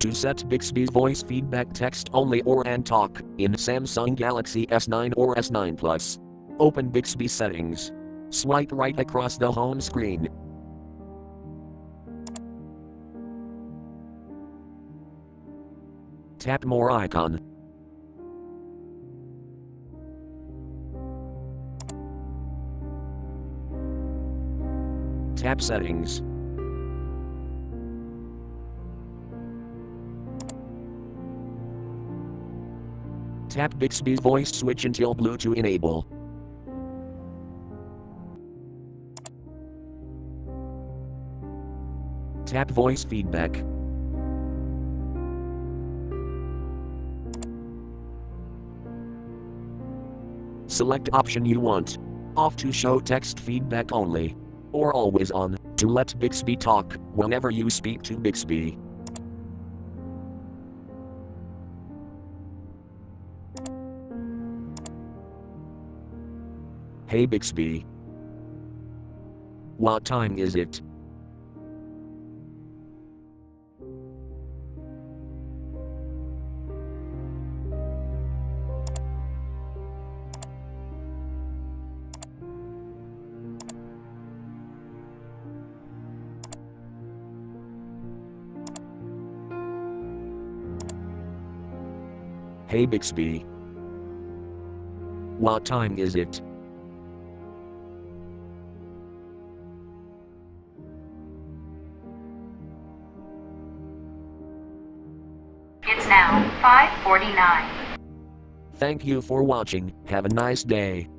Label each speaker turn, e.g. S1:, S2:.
S1: To set Bixby's voice feedback text only or and talk in Samsung Galaxy S9 or S9 Plus. Open Bixby settings. Swipe right across the home screen. Tap More icon. Tap Settings. Tap Bixby's voice switch until blue to enable. Tap Voice Feedback. Select option you want. Off to show text feedback only. Or always on, to let Bixby talk whenever you speak to Bixby. Hey Bixby. What time is it? Hey Bixby. What time is it?
S2: It's now 5:49.
S1: Thank you for watching. Have a nice day.